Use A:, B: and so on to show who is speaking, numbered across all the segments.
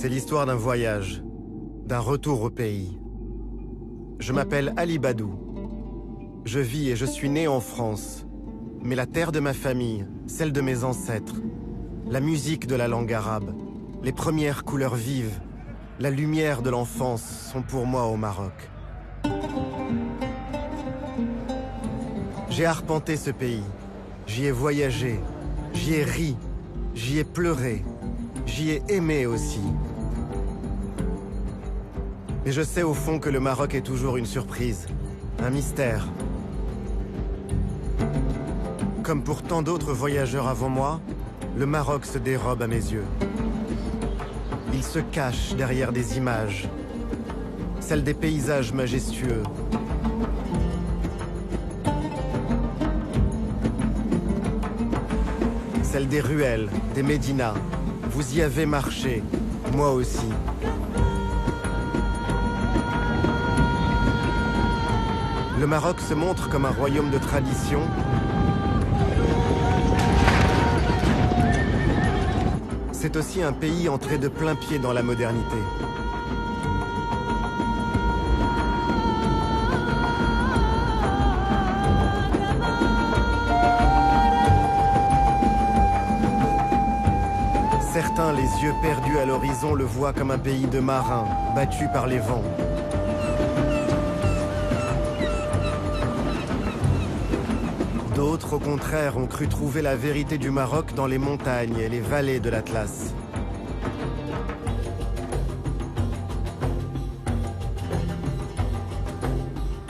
A: C'est l'histoire d'un voyage, d'un retour au pays. Je m'appelle Ali Badou. Je vis et je suis né en France. Mais la terre de ma famille, celle de mes ancêtres, la musique de la langue arabe, les premières couleurs vives, la lumière de l'enfance sont pour moi au Maroc. J'ai arpenté ce pays, j'y ai voyagé, j'y ai ri, j'y ai pleuré, j'y ai aimé aussi. Mais je sais au fond que le Maroc est toujours une surprise, un mystère. Comme pour tant d'autres voyageurs avant moi, le Maroc se dérobe à mes yeux. Il se cache derrière des images, celles des paysages majestueux. Celles des ruelles, des médinas. Vous y avez marché, moi aussi. Le Maroc se montre comme un royaume de tradition. C'est aussi un pays entré de plein pied dans la modernité. Certains, les yeux perdus à l'horizon, le voient comme un pays de marins, battus par les vents. D'autres, au contraire, ont cru trouver la vérité du Maroc dans les montagnes et les vallées de l'Atlas.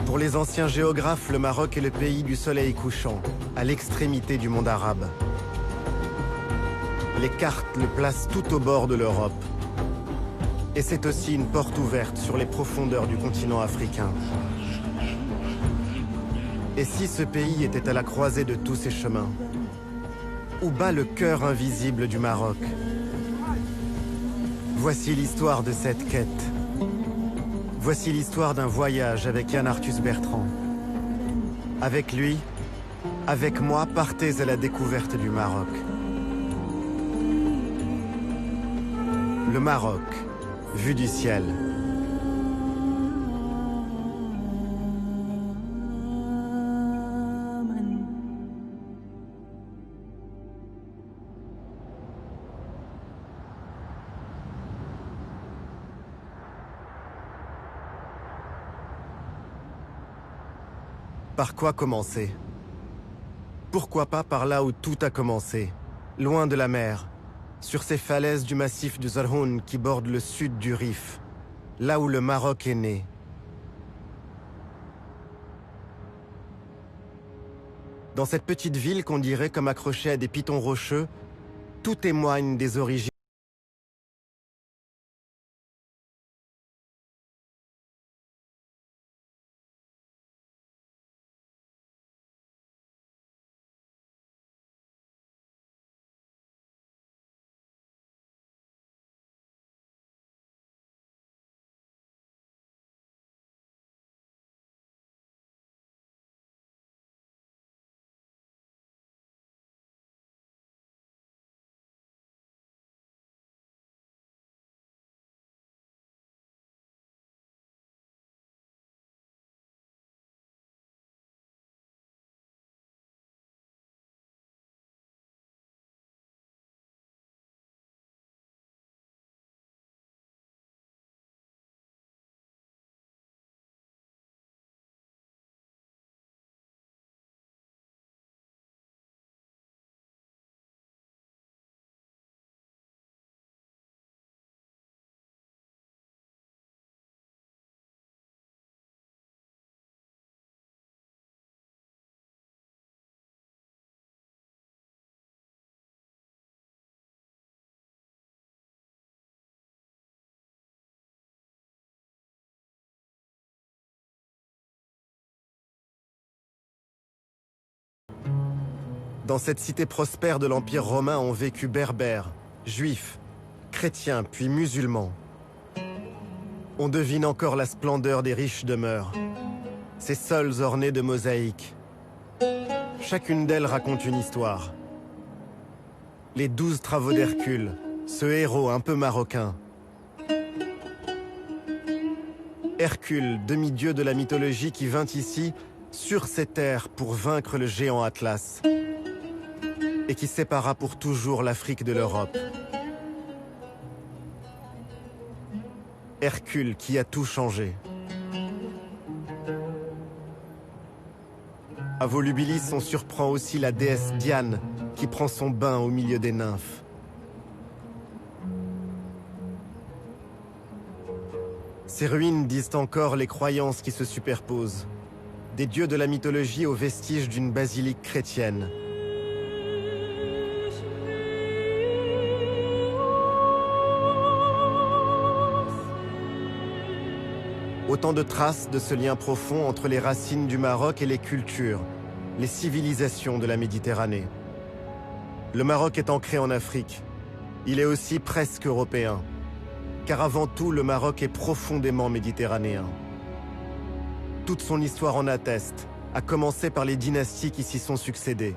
A: Pour les anciens géographes, le Maroc est le pays du soleil couchant, à l'extrémité du monde arabe. Les cartes le placent tout au bord de l'Europe. Et c'est aussi une porte ouverte sur les profondeurs du continent africain. Et si ce pays était à la croisée de tous ces chemins? Où bat le cœur invisible du Maroc? Voici l'histoire de cette quête. Voici l'histoire d'un voyage avec Yann Arthus Bertrand. Avec lui, avec moi, partez à la découverte du Maroc. Le Maroc, vu du ciel. Par quoi commencer? Pourquoi pas par là où tout a commencé, loin de la mer, sur ces falaises du massif du Zarhoun qui bordent le sud du Rif, là où le Maroc est né. Dans cette petite ville qu'on dirait comme accrochée à des pitons rocheux, tout témoigne des origines. Dans cette cité prospère de l'Empire romain ont vécu berbères, juifs, chrétiens puis musulmans. On devine encore la splendeur des riches demeures, ces sols ornés de mosaïques. Chacune d'elles raconte une histoire. Les 12 travaux d'Hercule, ce héros un peu marocain, Hercule, demi-dieu de la mythologie qui vint ici, sur ces terres, pour vaincre le géant Atlas, et qui sépara pour toujours l'Afrique de l'Europe. Hercule qui a tout changé. À Volubilis, on surprend aussi la déesse Diane, qui prend son bain au milieu des nymphes. Ces ruines disent encore les croyances qui se superposent. Des dieux de la mythologie aux vestiges d'une basilique chrétienne. Autant de traces de ce lien profond entre les racines du Maroc et les cultures, les civilisations de la Méditerranée. Le Maroc est ancré en Afrique. Il est aussi presque européen. Car avant tout, le Maroc est profondément méditerranéen. Toute son histoire en atteste, à commencer par les dynasties qui s'y sont succédées.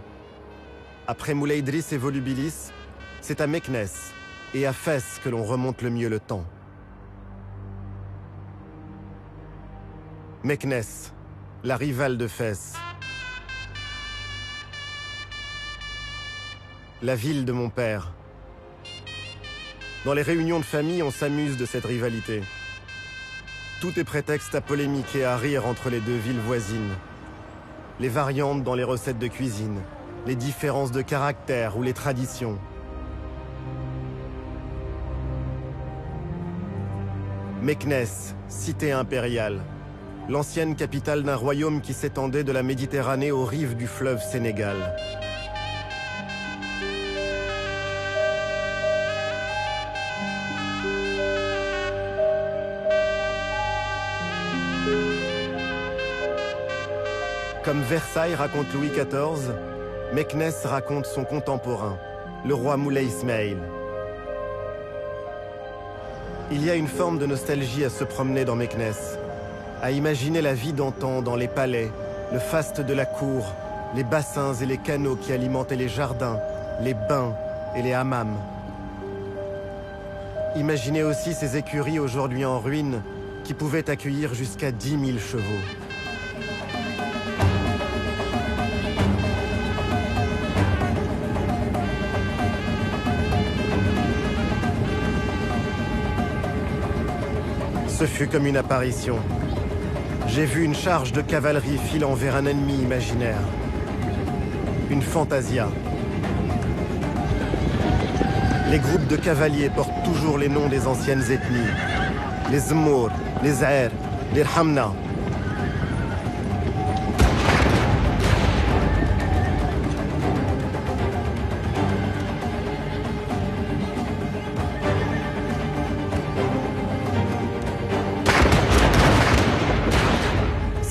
A: Après Moulay Idriss et Volubilis, c'est à Meknès et à Fès que l'on remonte le mieux le temps. Meknès, la rivale de Fès. La ville de mon père. Dans les réunions de famille, on s'amuse de cette rivalité. Tout est prétexte à polémiquer et à rire entre les deux villes voisines. Les variantes dans les recettes de cuisine, les différences de caractère ou les traditions. Meknès, cité impériale. L'ancienne capitale d'un royaume qui s'étendait de la Méditerranée aux rives du fleuve Sénégal. Comme Versailles raconte Louis XIV, Meknès raconte son contemporain, le roi Moulay Ismail. Il y a une forme de nostalgie à se promener dans Meknès, à imaginer la vie d'antan dans les palais, le faste de la cour, les bassins et les canaux qui alimentaient les jardins, les bains et les hammams. Imaginez aussi ces écuries aujourd'hui en ruine qui pouvaient accueillir jusqu'à 10 000 chevaux. Ce fut comme une apparition. J'ai vu une charge de cavalerie filant vers un ennemi imaginaire. Une fantasia. Les groupes de cavaliers portent toujours les noms des anciennes ethnies. Les Zmour, les Aer, les Rhamna.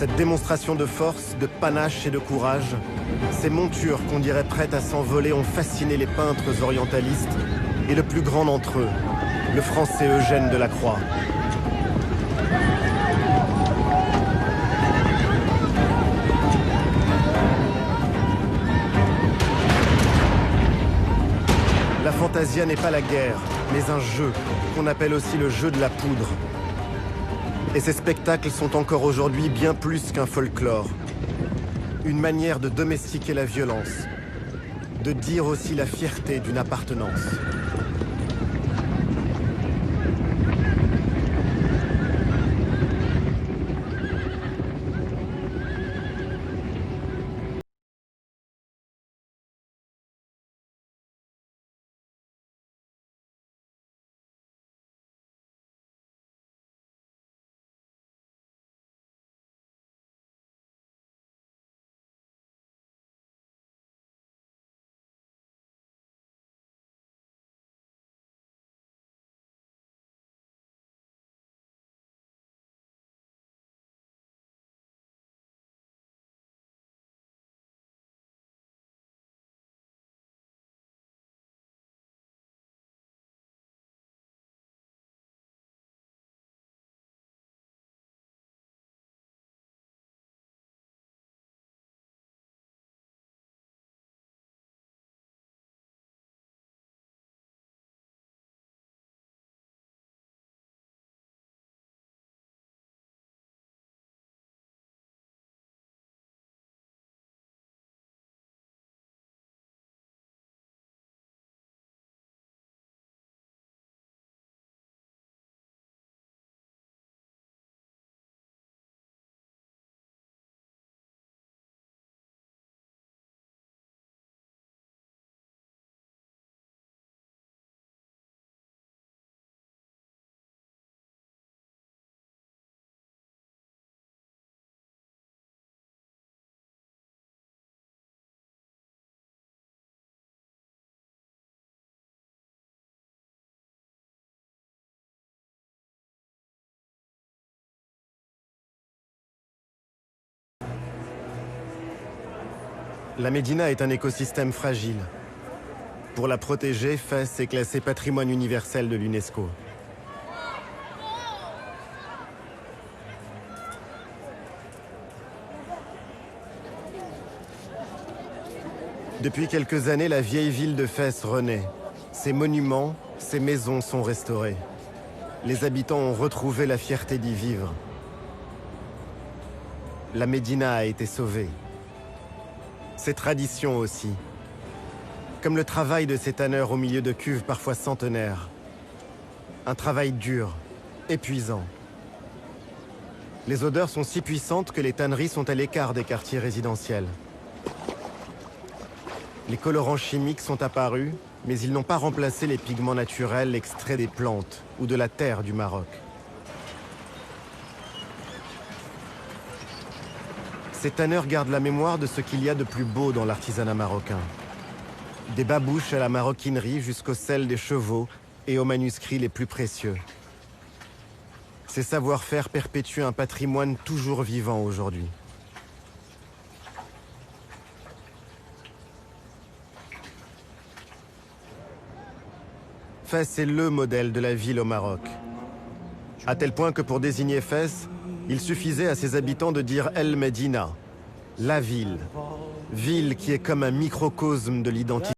A: Cette démonstration de force, de panache et de courage, ces montures qu'on dirait prêtes à s'envoler ont fasciné les peintres orientalistes et le plus grand d'entre eux, le français Eugène Delacroix. La fantasia n'est pas la guerre, mais un jeu, qu'on appelle aussi le jeu de la poudre. Et ces spectacles sont encore aujourd'hui bien plus qu'un folklore. Une manière de domestiquer la violence, de dire aussi la fierté d'une appartenance. La Médina est un écosystème fragile. Pour la protéger, Fès est classé patrimoine universel de l'UNESCO. Depuis quelques années, la vieille ville de Fès renaît. Ses monuments, ses maisons sont restaurés. Les habitants ont retrouvé la fierté d'y vivre. La Médina a été sauvée. Ses traditions aussi. Comme le travail de ces tanneurs au milieu de cuves parfois centenaires. Un travail dur, épuisant. Les odeurs sont si puissantes que les tanneries sont à l'écart des quartiers résidentiels. Les colorants chimiques sont apparus, mais ils n'ont pas remplacé les pigments naturels extraits des plantes ou de la terre du Maroc. Ces tanneurs gardent la mémoire de ce qu'il y a de plus beau dans l'artisanat marocain. Des babouches à la maroquinerie jusqu'aux selles des chevaux et aux manuscrits les plus précieux. Ces savoir-faire perpétuent un patrimoine toujours vivant aujourd'hui. Fès est le modèle de la ville au Maroc. À tel point que pour désigner Fès, il suffisait à ses habitants de dire El Medina, la ville. Ville qui est comme un microcosme de l'identité.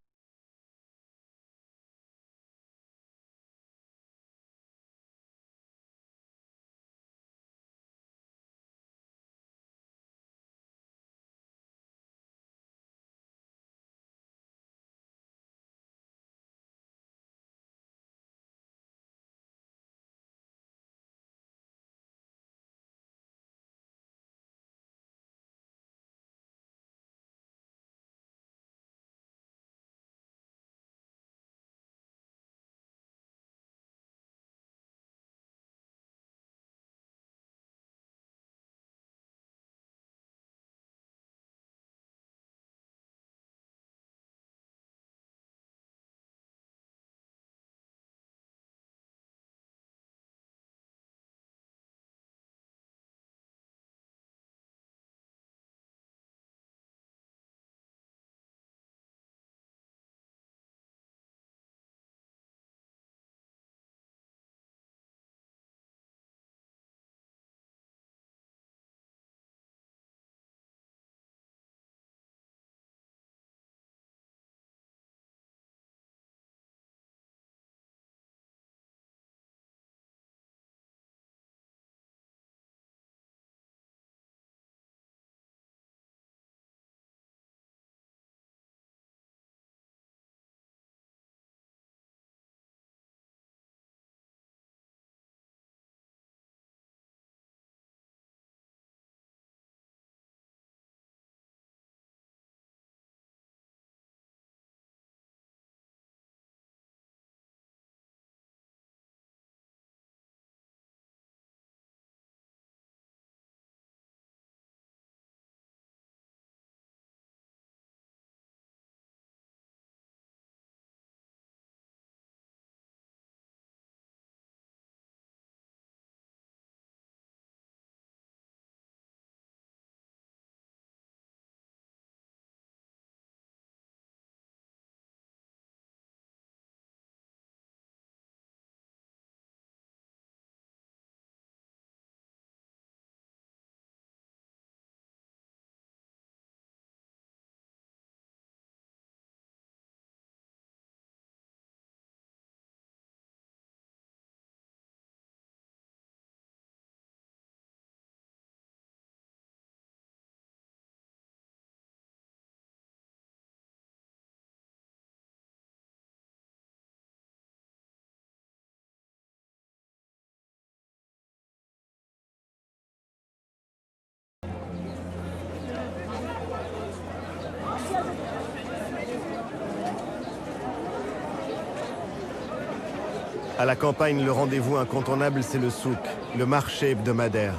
A: À la campagne, le rendez-vous incontournable, c'est le souk, le marché hebdomadaire.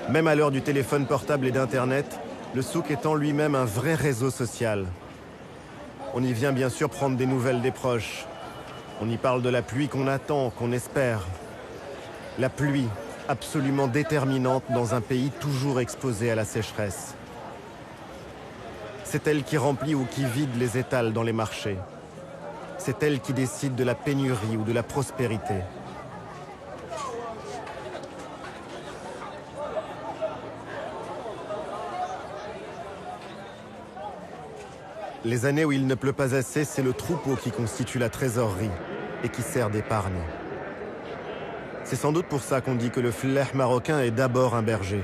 A: Même à l'heure du téléphone portable et d'Internet, le souk est en lui-même un vrai réseau social. On y vient bien sûr prendre des nouvelles des proches. On y parle de la pluie qu'on attend, qu'on espère. La pluie, absolument déterminante dans un pays toujours exposé à la sécheresse. C'est elle qui remplit ou qui vide les étals dans les marchés. C'est elle qui décide de la pénurie ou de la prospérité. Les années où il ne pleut pas assez, c'est le troupeau qui constitue la trésorerie et qui sert d'épargne. C'est sans doute pour ça qu'on dit que le fleh marocain est d'abord un berger.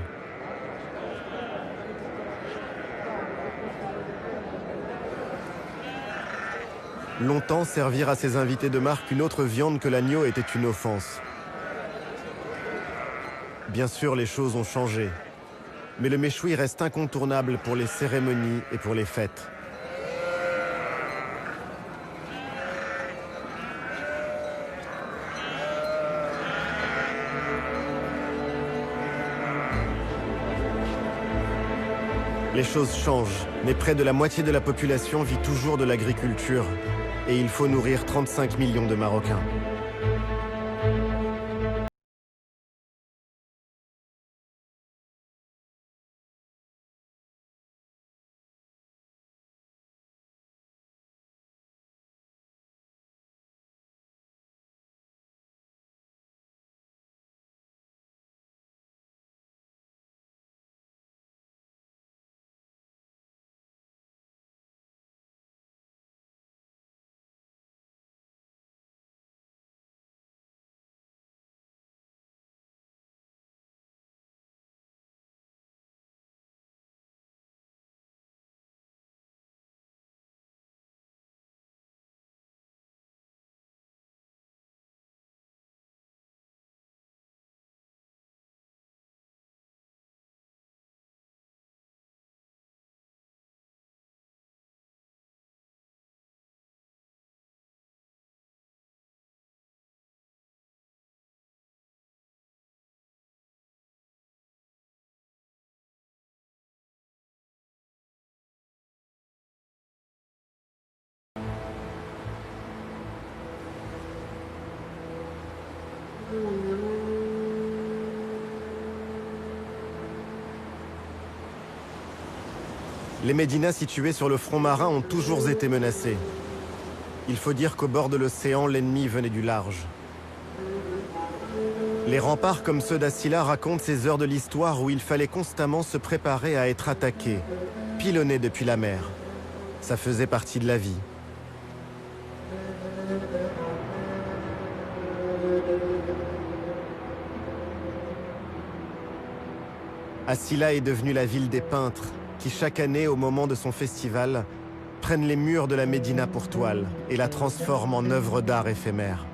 A: Longtemps, servir à ses invités de marque une autre viande que l'agneau était une offense. Bien sûr, les choses ont changé, mais le méchoui reste incontournable pour les cérémonies et pour les fêtes. Les choses changent, mais près de la moitié de la population vit toujours de l'agriculture. Et il faut nourrir 35 millions de Marocains. Les médinas situés sur le front marin ont toujours été menacés. Il faut dire qu'au bord de l'océan, l'ennemi venait du large. Les remparts comme ceux d'Assila racontent ces heures de l'histoire où il fallait constamment se préparer à être attaqué, pilonné depuis la mer. Ça faisait partie de la vie. Assila est devenue la ville des peintres, qui chaque année, au moment de son festival, prennent les murs de la Médina pour toile et la transforment en œuvre d'art éphémère.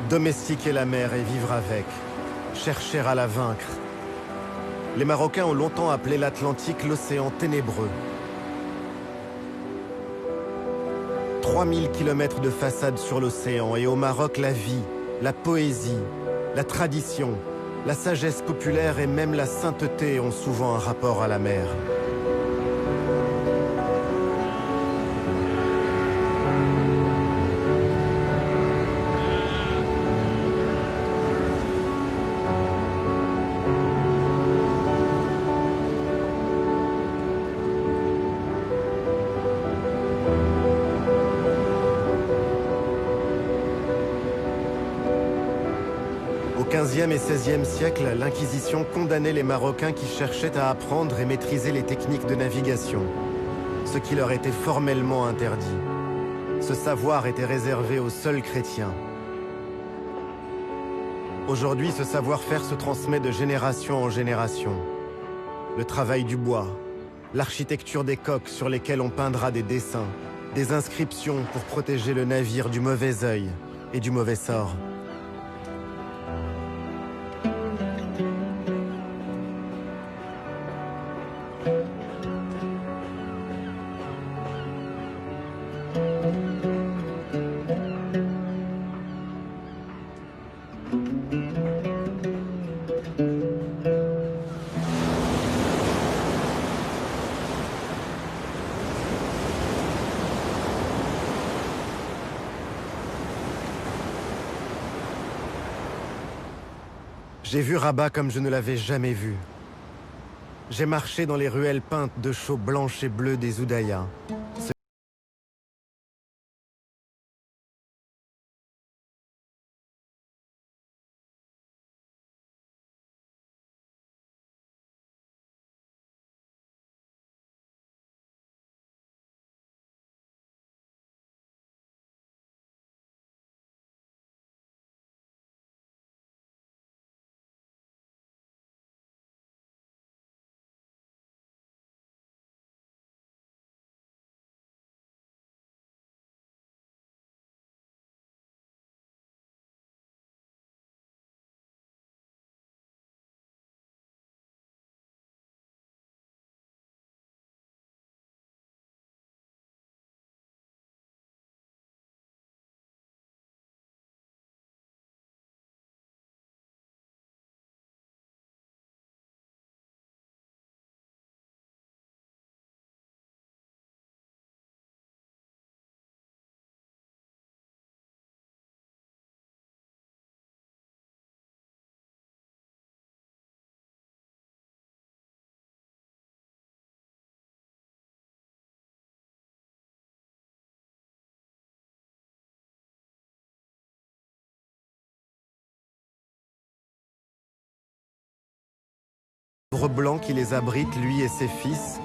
A: Domestiquer la mer et vivre avec, chercher à la vaincre. Les Marocains ont longtemps appelé l'Atlantique l'océan ténébreux. 3000 kilomètres de façade sur l'océan et au Maroc la vie, la poésie, la tradition, la sagesse populaire et même la sainteté ont souvent un rapport à la mer. Au XVe et XVIe siècle, l'Inquisition condamnait les Marocains qui cherchaient à apprendre et maîtriser les techniques de navigation, ce qui leur était formellement interdit. Ce savoir était réservé aux seuls chrétiens. Aujourd'hui, ce savoir-faire se transmet de génération en génération. Le travail du bois, l'architecture des coques sur lesquelles on peindra des dessins, des inscriptions pour protéger le navire du mauvais œil et du mauvais sort. J'ai vu Rabat comme je ne l'avais jamais vu. J'ai marché dans les ruelles peintes de chaux blanches et bleues des Oudayas. L'arbre blanc qui les abrite, lui et ses fils,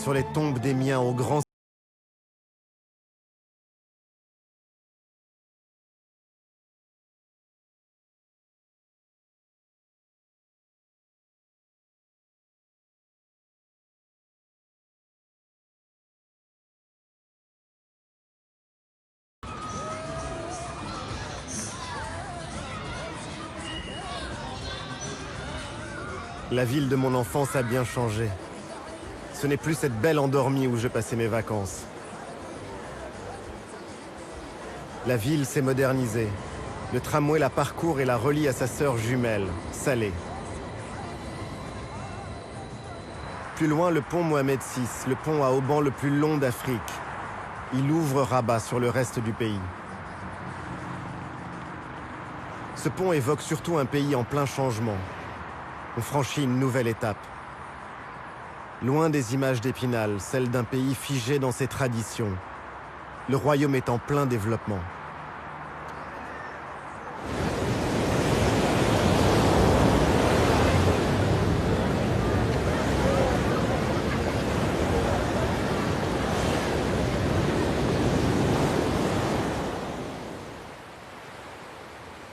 A: sur les tombes des miens au grand. La ville de mon enfance a bien changé. Ce n'est plus cette belle endormie où je passais mes vacances. La ville s'est modernisée. Le tramway la parcourt et la relie à sa sœur jumelle, Salé. Plus loin, le pont Mohamed VI, le pont à haubans le plus long d'Afrique. Il ouvre Rabat sur le reste du pays. Ce pont évoque surtout un pays en plein changement. On franchit une nouvelle étape. Loin des images d'Épinal, celle d'un pays figé dans ses traditions. Le royaume est en plein développement.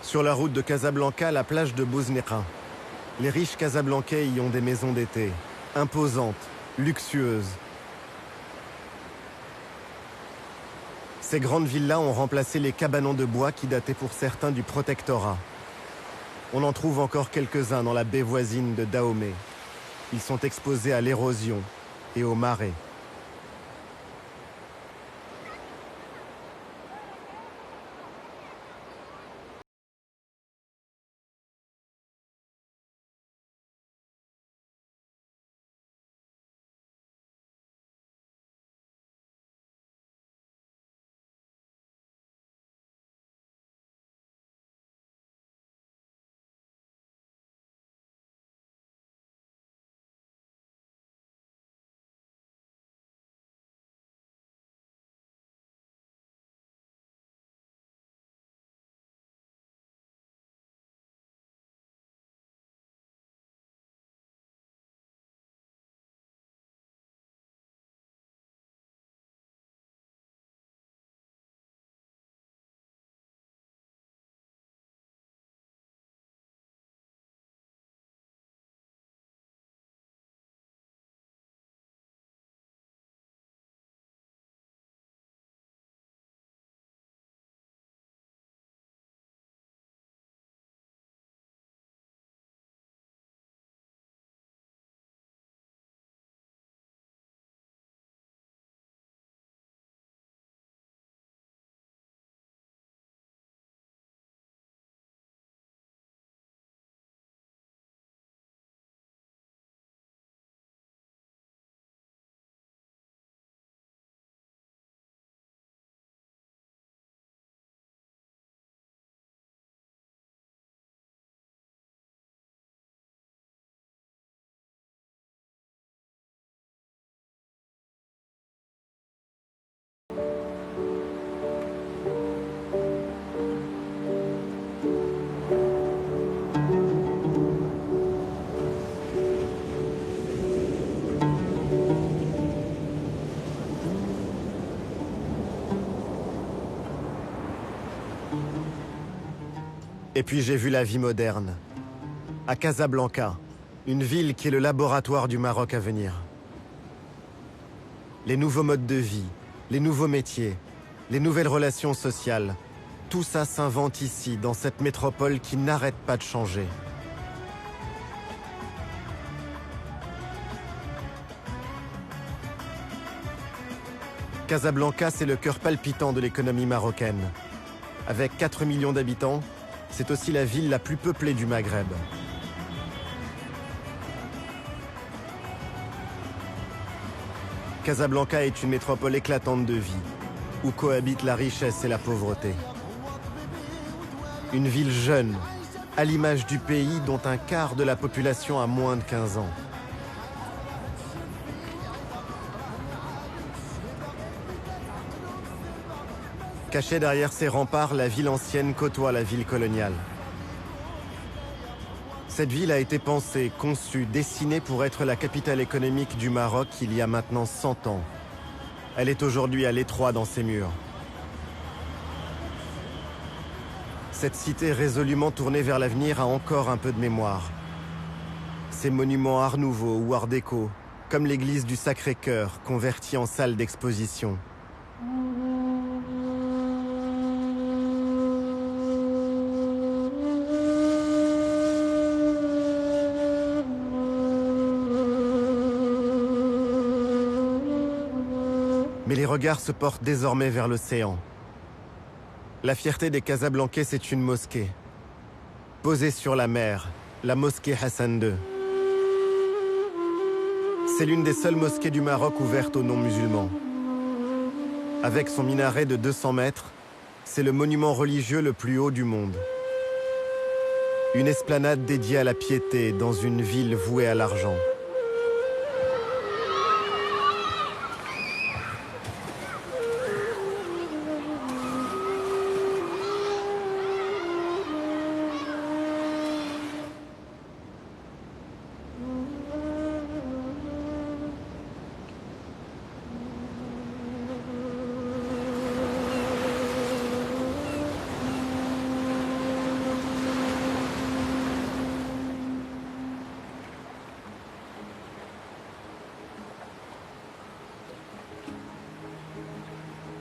A: Sur la route de Casablanca, la plage de Bouznéka. Les riches Casablancais y ont des maisons d'été, imposantes, luxueuses. Ces grandes villas ont remplacé les cabanons de bois qui dataient pour certains du protectorat. On en trouve encore quelques-uns dans la baie voisine de Dahomey. Ils sont exposés à l'érosion et aux marées. Et puis j'ai vu la vie moderne. À Casablanca, une ville qui est le laboratoire du Maroc à venir. Les nouveaux modes de vie, les nouveaux métiers, les nouvelles relations sociales, tout ça s'invente ici, dans cette métropole qui n'arrête pas de changer. Casablanca, c'est le cœur palpitant de l'économie marocaine. Avec 4 millions d'habitants, c'est aussi la ville la plus peuplée du Maghreb. Casablanca est une métropole éclatante de vie, où cohabitent la richesse et la pauvreté. Une ville jeune, à l'image du pays dont un quart de la population a moins de 15 ans. Cachée derrière ses remparts, la ville ancienne côtoie la ville coloniale. Cette ville a été pensée, conçue, dessinée pour être la capitale économique du Maroc il y a maintenant 100 ans. Elle est aujourd'hui à l'étroit dans ses murs. Cette cité résolument tournée vers l'avenir a encore un peu de mémoire. Ces monuments art nouveau ou art déco, comme l'église du Sacré-Cœur, convertie en salle d'exposition. Mais les regards se portent désormais vers l'océan. La fierté des Casablancais, c'est une mosquée. Posée sur la mer, la mosquée Hassan II. C'est l'une des seules mosquées du Maroc ouvertes aux non-musulmans. Avec son minaret de 200 mètres, c'est le monument religieux le plus haut du monde. Une esplanade dédiée à la piété dans une ville vouée à l'argent.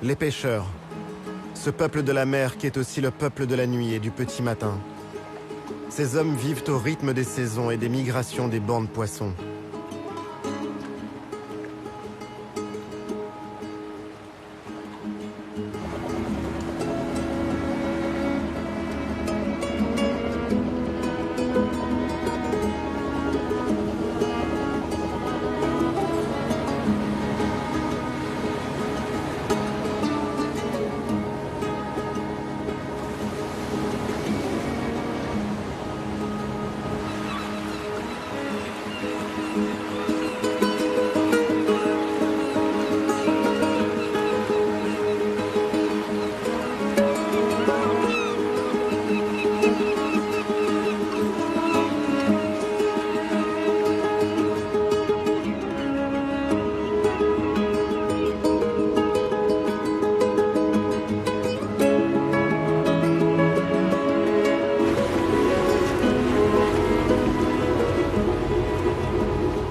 A: Les pêcheurs, ce peuple de la mer qui est aussi le peuple de la nuit et du petit matin. Ces hommes vivent au rythme des saisons et des migrations des bancs de poissons.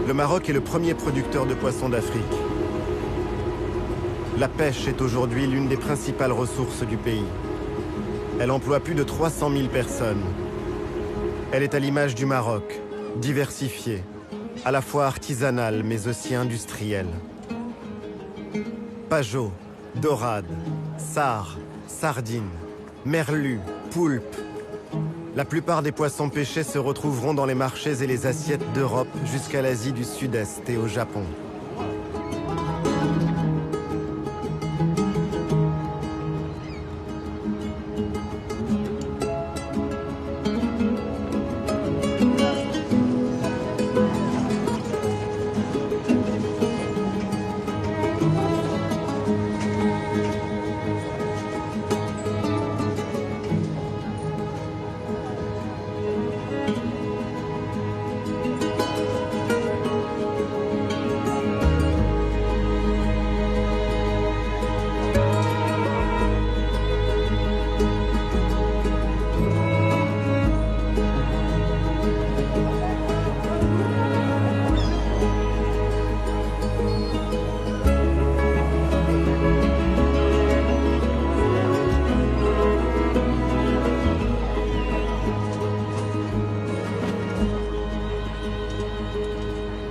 A: Le Maroc est le premier producteur de poissons d'Afrique. La pêche est aujourd'hui l'une des principales ressources du pays. Elle emploie plus de 300 000 personnes. Elle est à l'image du Maroc, diversifiée, à la fois artisanale mais aussi industrielle. Pajot, dorade, sard, sardines, merlus, poulpes. La plupart des poissons pêchés se retrouveront dans les marchés et les assiettes d'Europe jusqu'à l'Asie du Sud-Est et au Japon.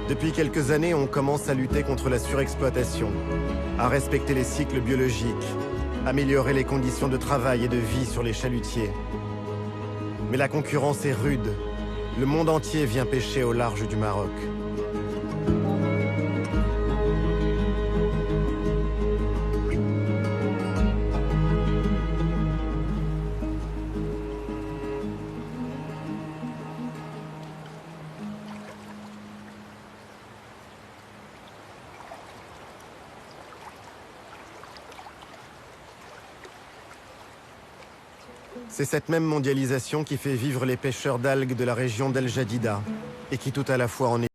A: Depuis quelques années, on commence à lutter contre la surexploitation, à respecter les cycles biologiques, améliorer les conditions de travail et de vie sur les chalutiers. Mais la concurrence est rude. Le monde entier vient pêcher au large du Maroc. C'est cette même mondialisation qui fait vivre les pêcheurs d'algues de la région d'El Jadida et qui tout à la fois en est.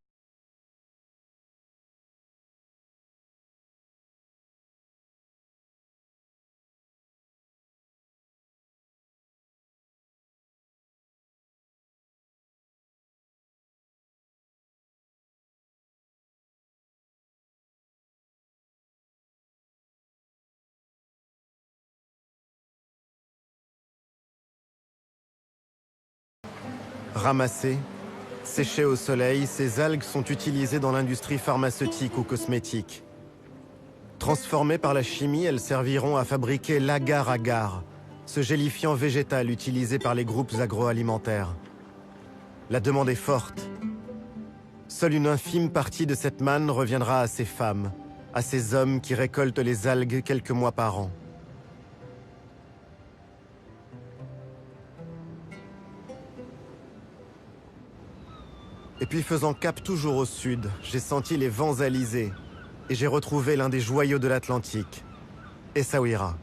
A: Ramassées, séchées au soleil, ces algues sont utilisées dans l'industrie pharmaceutique ou cosmétique. Transformées par la chimie, elles serviront à fabriquer l'agar-agar, ce gélifiant végétal utilisé par les groupes agroalimentaires. La demande est forte. Seule une infime partie de cette manne reviendra à ces femmes, à ces hommes qui récoltent les algues quelques mois par an. Et puis faisant cap toujours au sud, j'ai senti les vents alizés et j'ai retrouvé l'un des joyaux de l'Atlantique, Essaouira.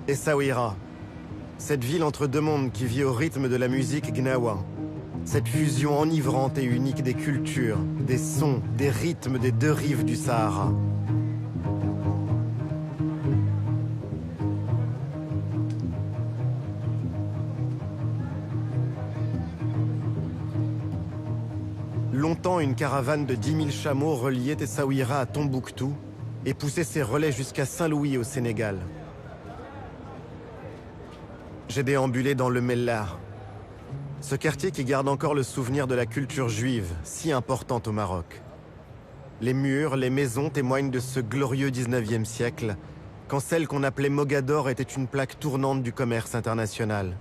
A: Essaouira, cette ville entre deux mondes qui vit au rythme de la musique gnawa. Cette fusion enivrante et unique des cultures, des sons, des rythmes des deux rives du Sahara. Longtemps, une caravane de 10 000 chameaux reliait Essaouira à Tombouctou et poussait ses relais jusqu'à Saint-Louis au Sénégal. J'ai déambulé dans le Mellah, ce quartier qui garde encore le souvenir de la culture juive, si importante au Maroc. Les murs, les maisons témoignent de ce glorieux 19e siècle, quand celle qu'on appelait Mogador était une plaque tournante du commerce international.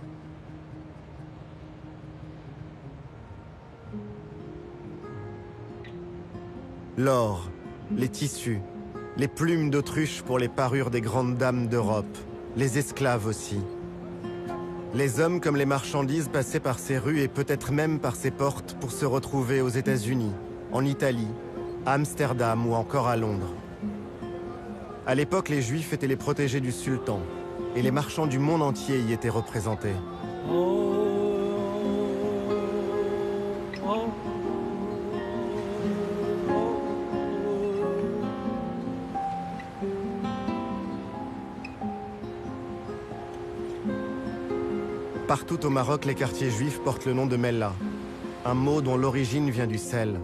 A: L'or, les tissus, les plumes d'autruche pour les parures des grandes dames d'Europe, les esclaves aussi. Les hommes comme les marchandises passaient par ces rues et peut-être même par ces portes pour se retrouver aux États-Unis, en Italie, à Amsterdam ou encore à Londres. À l'époque, les Juifs étaient les protégés du sultan et les marchands du monde entier y étaient représentés. Partout au Maroc, les quartiers juifs portent le nom de Mellah, un mot dont l'origine vient du sel.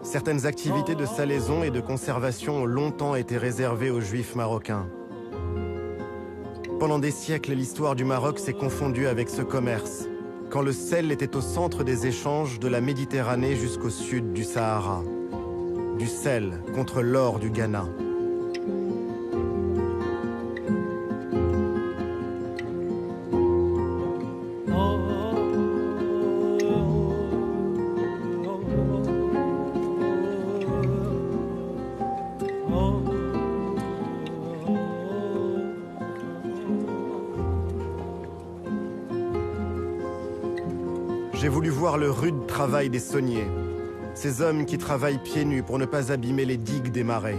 A: Certaines activités de salaison et de conservation ont longtemps été réservées aux juifs marocains. Pendant des siècles, l'histoire du Maroc s'est confondue avec ce commerce, quand le sel était au centre des échanges de la Méditerranée jusqu'au sud du Sahara. Du sel contre l'or du Ghana. J'ai voulu voir le rude travail des sauniers, ces hommes qui travaillent pieds nus pour ne pas abîmer les digues des marais.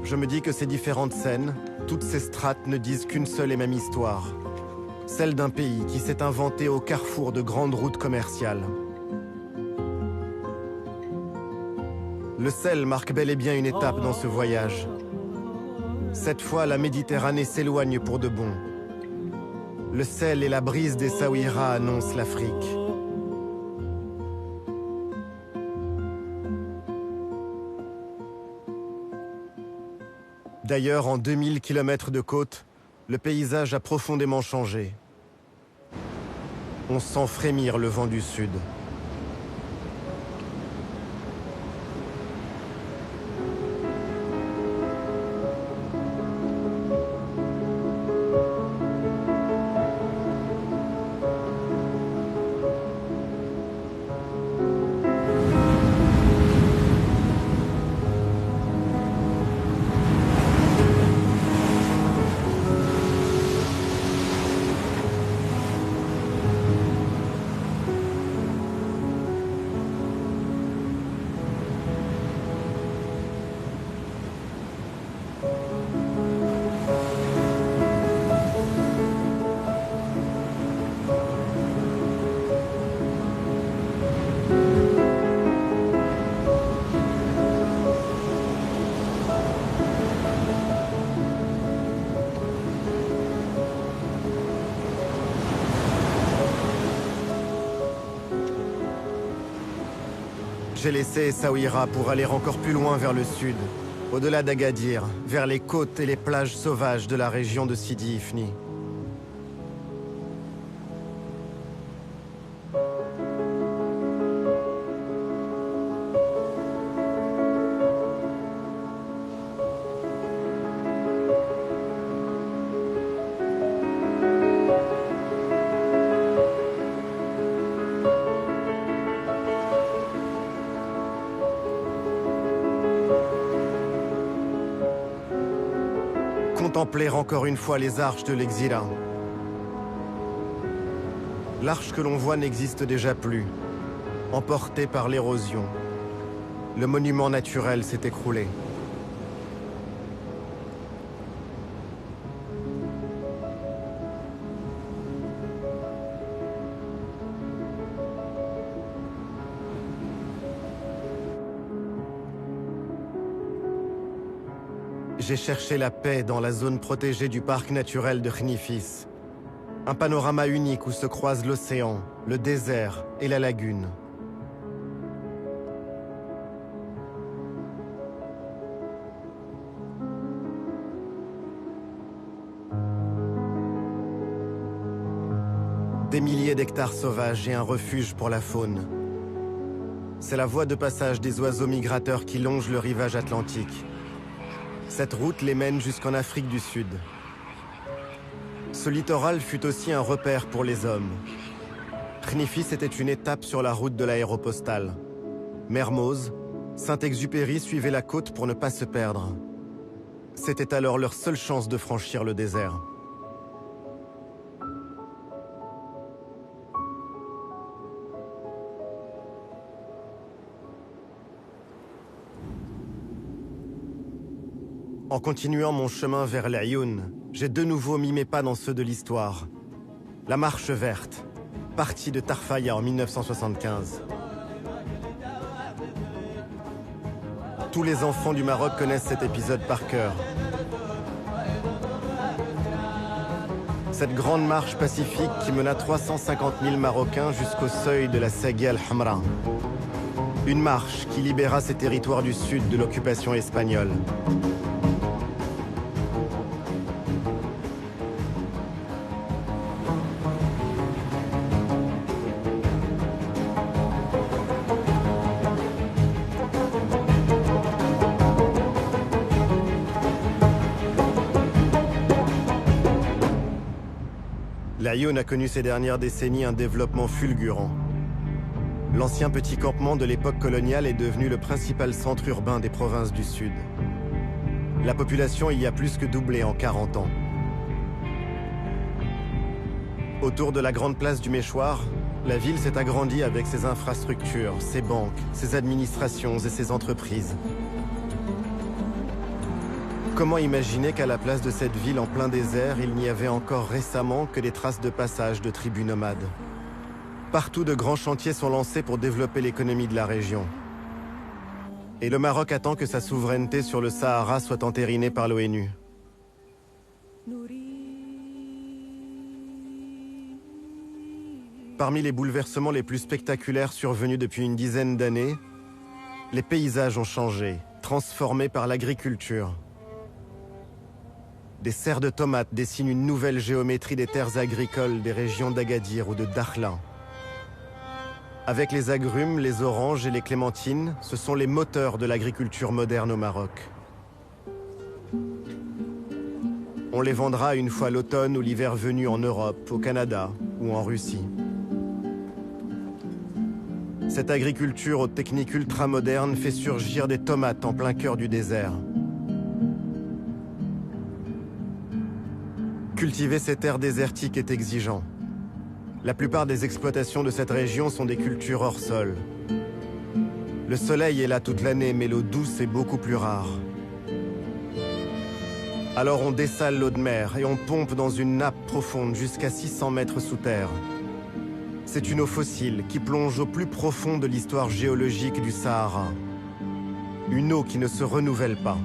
A: Je me dis que ces différentes scènes, toutes ces strates ne disent qu'une seule et même histoire. celle d'un pays qui s'est inventé au carrefour de grandes routes commerciales. Le sel marque bel et bien une étape dans ce voyage. Cette fois, la Méditerranée s'éloigne pour de bon. Le sel et la brise des Saouira annoncent l'Afrique. D'ailleurs, en 2000 km de côte, le paysage a profondément changé. On sent frémir le vent du sud. J'ai laissé Essaouira pour aller encore plus loin vers le sud, au-delà d'Agadir, vers les côtes et les plages sauvages de la région de Sidi Ifni. Contempler encore une fois les arches de l'Exila. L'arche que l'on voit n'existe déjà plus, emportée par l'érosion. Le monument naturel s'est écroulé. J'ai cherché la paix dans la zone protégée du parc naturel de Khnifis. Un panorama unique où se croisent l'océan, le désert et la lagune. Des milliers d'hectares sauvages et un refuge pour la faune. C'est la voie de passage des oiseaux migrateurs qui longent le rivage atlantique. Cette route les mène jusqu'en Afrique du Sud. Ce littoral fut aussi un repère pour les hommes. Khnifis était une étape sur la route de l'aéropostale. Mermoz, Saint-Exupéry suivaient la côte pour ne pas se perdre. C'était alors leur seule chance de franchir le désert. En continuant mon chemin vers l'Ayoun, j'ai de nouveau mis mes pas dans ceux de l'histoire. La Marche verte, partie de Tarfaya en 1975. Tous les enfants du Maroc connaissent cet épisode par cœur. Cette grande marche pacifique qui mena 350 000 Marocains jusqu'au seuil de la Sagia al-Hamra. Une marche qui libéra ces territoires du sud de l'occupation espagnole. L'Ayoun a connu ces dernières décennies un développement fulgurant. L'ancien petit campement de l'époque coloniale est devenu le principal centre urbain des provinces du Sud. La population y a plus que doublé en 40 ans. Autour de la grande place du Méchoir, la ville s'est agrandie avec ses infrastructures, ses banques, ses administrations et ses entreprises. Comment imaginer qu'à la place de cette ville en plein désert, il n'y avait encore récemment que des traces de passage de tribus nomades? Partout, de grands chantiers sont lancés pour développer l'économie de la région. Et le Maroc attend que sa souveraineté sur le Sahara soit entérinée par l'ONU. Parmi les bouleversements les plus spectaculaires survenus depuis une dizaine d'années, les paysages ont changé, transformés par l'agriculture. Des serres de tomates dessinent une nouvelle géométrie des terres agricoles des régions d'Agadir ou de Dakhla. Avec les agrumes, les oranges et les clémentines, ce sont les moteurs de l'agriculture moderne au Maroc. On les vendra une fois l'automne ou l'hiver venu en Europe, au Canada ou en Russie. Cette agriculture aux techniques ultramodernes fait surgir des tomates en plein cœur du désert. Cultiver ces terres désertiques est exigeant. La plupart des exploitations de cette région sont des cultures hors sol. Le soleil est là toute l'année, mais l'eau douce est beaucoup plus rare. Alors on dessale l'eau de mer et on pompe dans une nappe profonde jusqu'à 600 mètres sous terre. C'est une eau fossile qui plonge au plus profond de l'histoire géologique du Sahara. Une eau qui ne se renouvelle pas.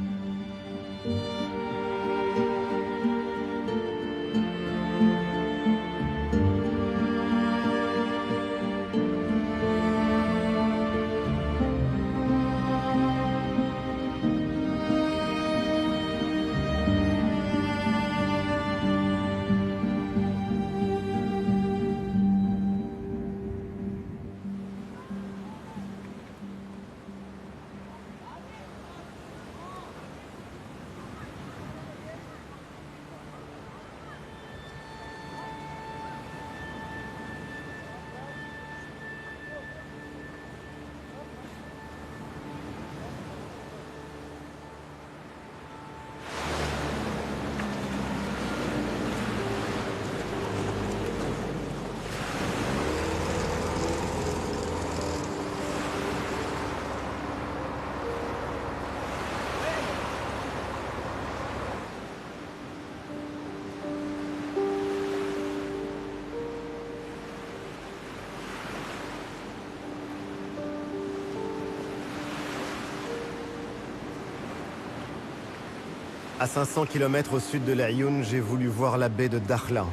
A: À 500 km au sud de l'Aïoun, j'ai voulu voir la baie de Dakhla.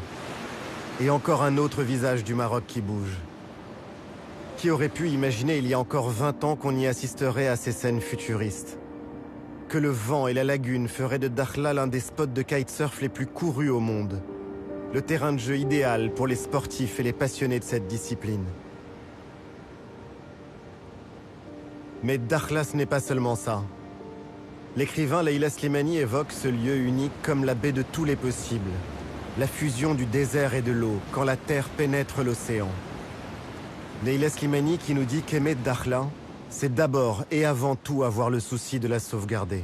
A: Et encore un autre visage du Maroc qui bouge. Qui aurait pu imaginer il y a encore 20 ans qu'on y assisterait à ces scènes futuristes? Que le vent et la lagune feraient de Dakhla l'un des spots de kitesurf les plus courus au monde. Le terrain de jeu idéal pour les sportifs et les passionnés de cette discipline. Mais Dakhla, ce n'est pas seulement ça. L'écrivain Leila Slimani évoque ce lieu unique comme la baie de tous les possibles. La fusion du désert et de l'eau, quand la terre pénètre l'océan. Leila Slimani qui nous dit qu'aimer Dakhla, c'est d'abord et avant tout avoir le souci de la sauvegarder.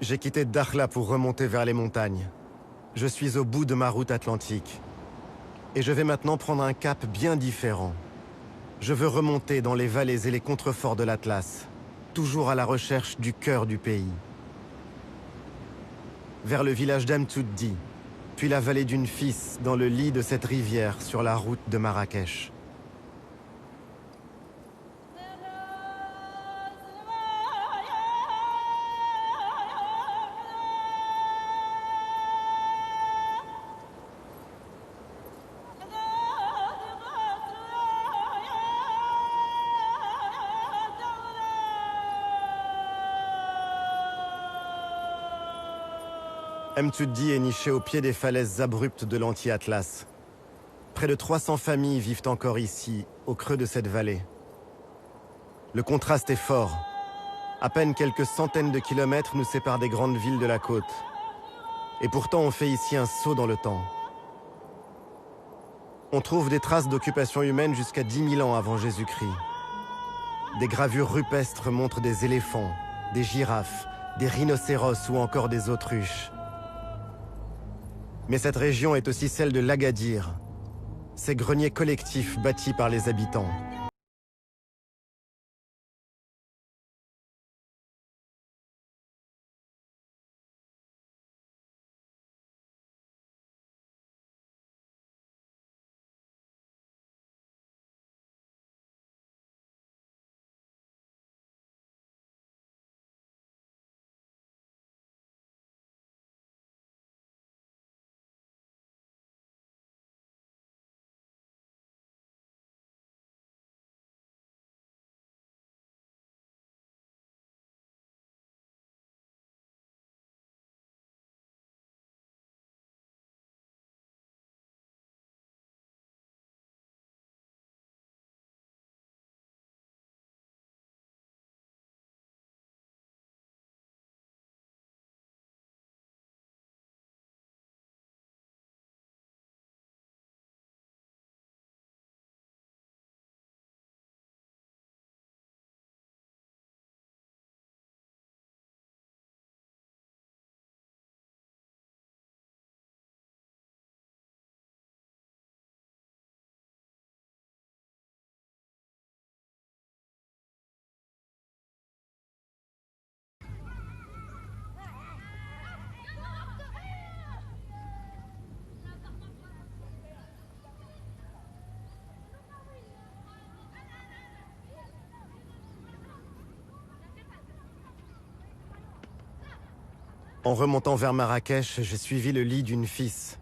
A: J'ai quitté Dakhla pour remonter vers les montagnes. Je suis au bout de ma route atlantique. Et je vais maintenant prendre un cap bien différent. Je veux remonter dans les vallées et les contreforts de l'Atlas, toujours à la recherche du cœur du pays. Vers le village d'Amtouddi, puis la vallée d'une Fis dans le lit de cette rivière sur la route de Marrakech. Amtouddi est niché au pied des falaises abruptes de l'anti-Atlas. Près de 300 familles vivent encore ici, au creux de cette vallée. Le contraste est fort. À peine quelques centaines de kilomètres nous séparent des grandes villes de la côte. Et pourtant on fait ici un saut dans le temps. On trouve des traces d'occupation humaine jusqu'à 10 000 ans avant Jésus-Christ. Des gravures rupestres montrent des éléphants, des girafes, des rhinocéros ou encore des autruches. Mais cette région est aussi celle de l'Agadir, ces greniers collectifs bâtis par les habitants. En remontant vers Marrakech, j'ai suivi le lit d'une fille.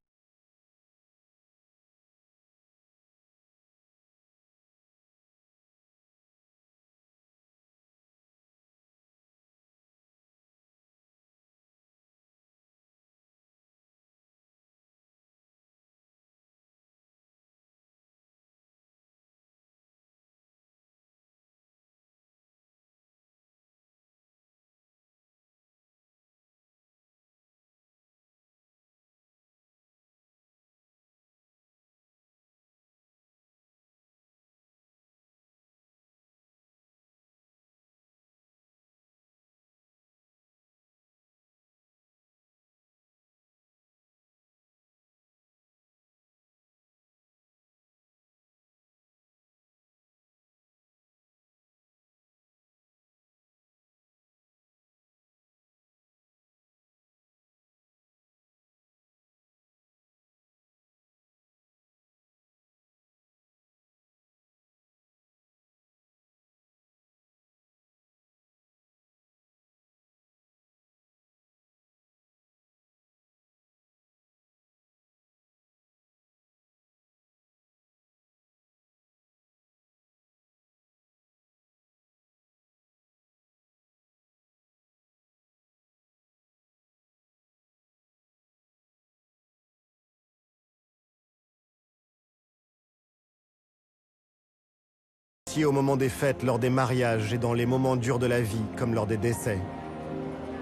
A: Au moment des fêtes, lors des mariages et dans les moments durs de la vie, comme lors des décès.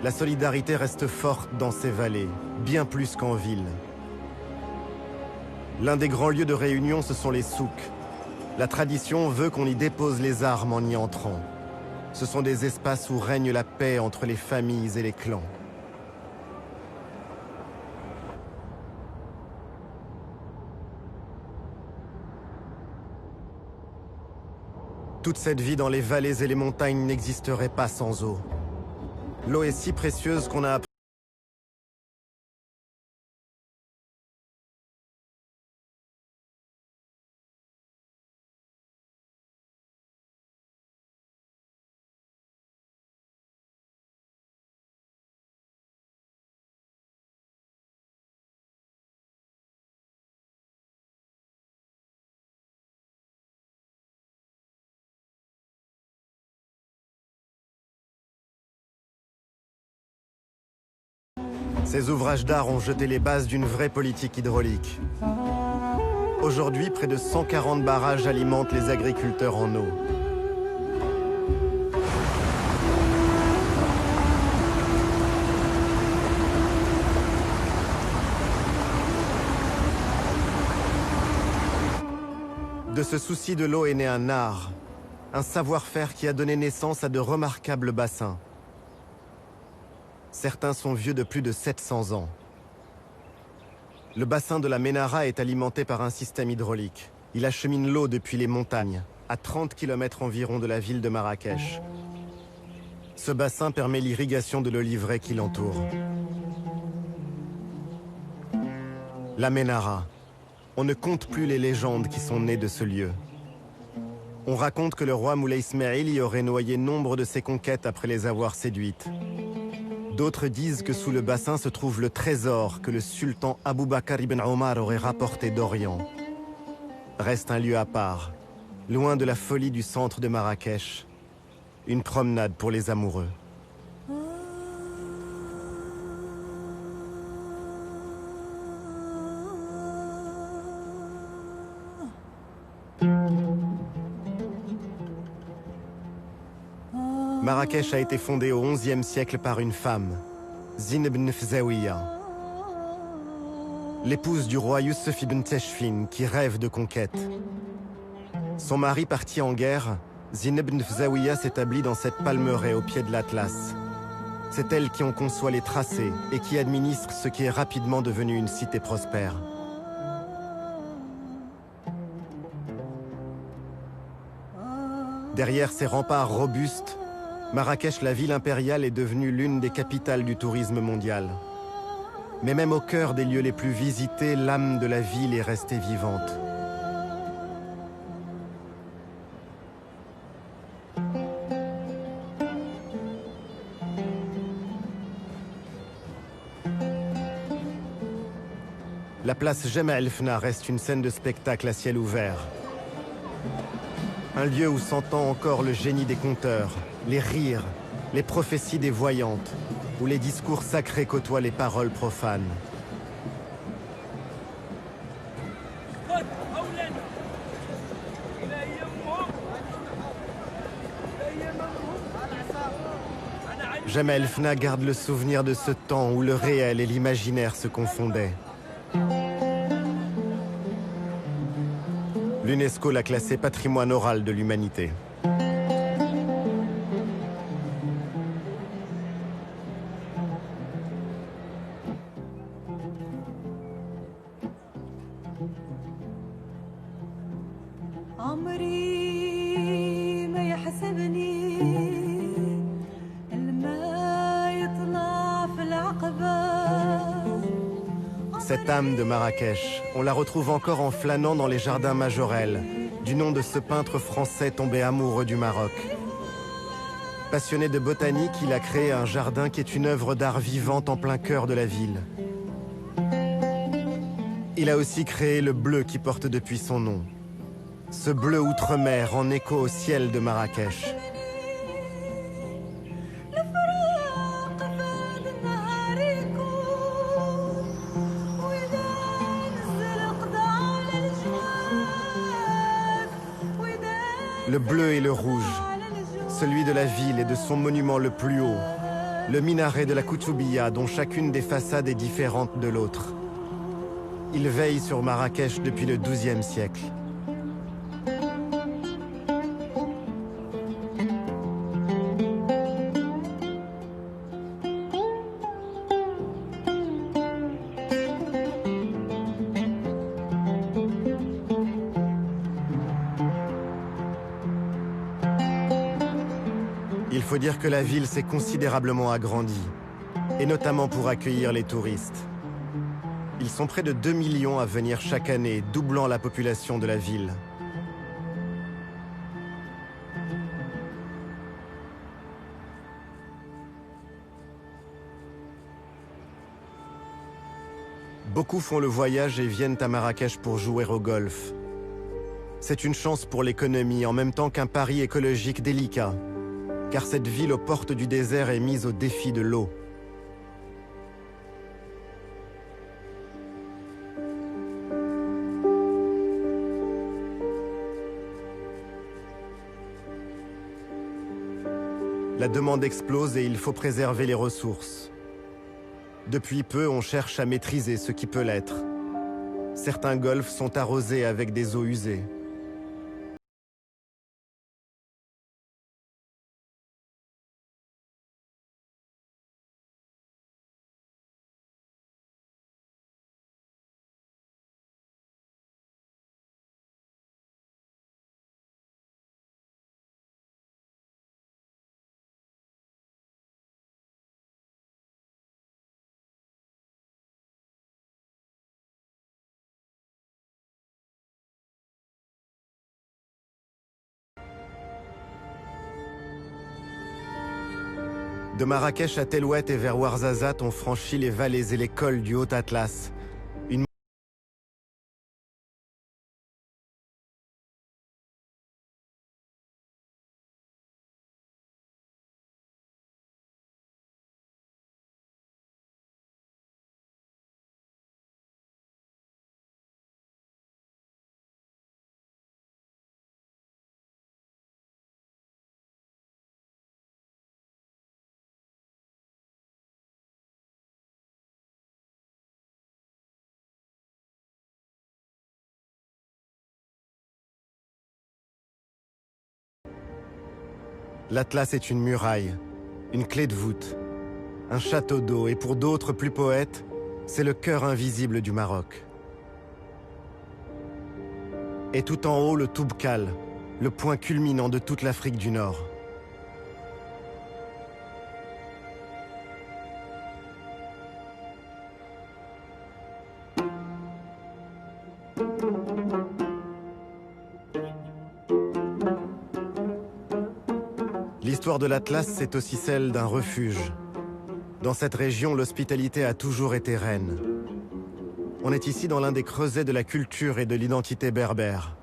A: La solidarité reste forte dans ces vallées, bien plus qu'en ville. L'un des grands lieux de réunion, ce sont les souks. La tradition veut qu'on y dépose les armes en y entrant. Ce sont des espaces où règne la paix entre les familles et les clans. Toute cette vie dans les vallées et les montagnes n'existerait pas sans eau. L'eau est si précieuse qu'on a appris ces ouvrages d'art ont jeté les bases d'une vraie politique hydraulique. Aujourd'hui, près de 140 barrages alimentent les agriculteurs en eau. De ce souci de l'eau est né un art, un savoir-faire qui a donné naissance à de remarquables bassins. Certains sont vieux de plus de 700 ans. Le bassin de la Ménara est alimenté par un système hydraulique. Il achemine l'eau depuis les montagnes, à 30 km environ de la ville de Marrakech. Ce bassin permet l'irrigation de l'oliveraie qui l'entoure. La Ménara. On ne compte plus les légendes qui sont nées de ce lieu. On raconte que le roi Moulay Ismail y aurait noyé nombre de ses conquêtes après les avoir séduites. D'autres disent que sous le bassin se trouve le trésor que le sultan Abou Bakr ibn Omar aurait rapporté d'Orient. Reste un lieu à part, loin de la folie du centre de Marrakech. Une promenade pour les amoureux. Marrakech a été fondée au XIe siècle par une femme, Zine ibn Fzawiya, l'épouse du roi Youssef ibn Teshfin qui rêve de conquête. Son mari parti en guerre, Zine ibn Fzawiya s'établit dans cette palmeraie au pied de l'Atlas. C'est elle qui en conçoit les tracés et qui administre ce qui est rapidement devenu une cité prospère. Derrière ses remparts robustes, Marrakech, la ville impériale, est devenue l'une des capitales du tourisme mondial. Mais même au cœur des lieux les plus visités, l'âme de la ville est restée vivante. La place Jemaa el-Fna reste une scène de spectacle à ciel ouvert. Un lieu où s'entend encore le génie des conteurs, les rires, les prophéties des voyantes, où les discours sacrés côtoient les paroles profanes. Jemaa el-Fna garde le souvenir de ce temps où le réel et l'imaginaire se confondaient. L'UNESCO l'a classé patrimoine oral de l'humanité. Cette âme de Marrakech, on la retrouve encore en flânant dans les jardins Majorelle, du nom de ce peintre français tombé amoureux du Maroc. Passionné de botanique, il a créé un jardin qui est une œuvre d'art vivante en plein cœur de la ville. Il a aussi créé le bleu qui porte depuis son nom. Ce bleu outre-mer en écho au ciel de Marrakech. Le bleu et le rouge, celui de la ville et de son monument le plus haut, le minaret de la Koutoubia dont chacune des façades est différente de l'autre. Il veille sur Marrakech depuis le XIIe siècle. Il faut dire que la ville s'est considérablement agrandie, et notamment pour accueillir les touristes. Ils sont près de 2 millions à venir chaque année, doublant la population de la ville. Beaucoup font le voyage et viennent à Marrakech pour jouer au golf. C'est une chance pour l'économie en même temps qu'un pari écologique délicat, car cette ville aux portes du désert est mise au défi de l'eau. La demande explose et il faut préserver les ressources. Depuis peu, on cherche à maîtriser ce qui peut l'être. Certains golfs sont arrosés avec des eaux usées. De Marrakech à Tellouet et vers Ouarzazate, on franchit les vallées et les cols du Haut Atlas. L'Atlas est une muraille, une clé de voûte, un château d'eau, et pour d'autres plus poètes, c'est le cœur invisible du Maroc. Et tout en haut, le Toubkal, le point culminant de toute l'Afrique du Nord. L'histoire de l'Atlas, c'est aussi celle d'un refuge. Dans cette région, l'hospitalité a toujours été reine. On est ici dans l'un des creusets de la culture et de l'identité berbère.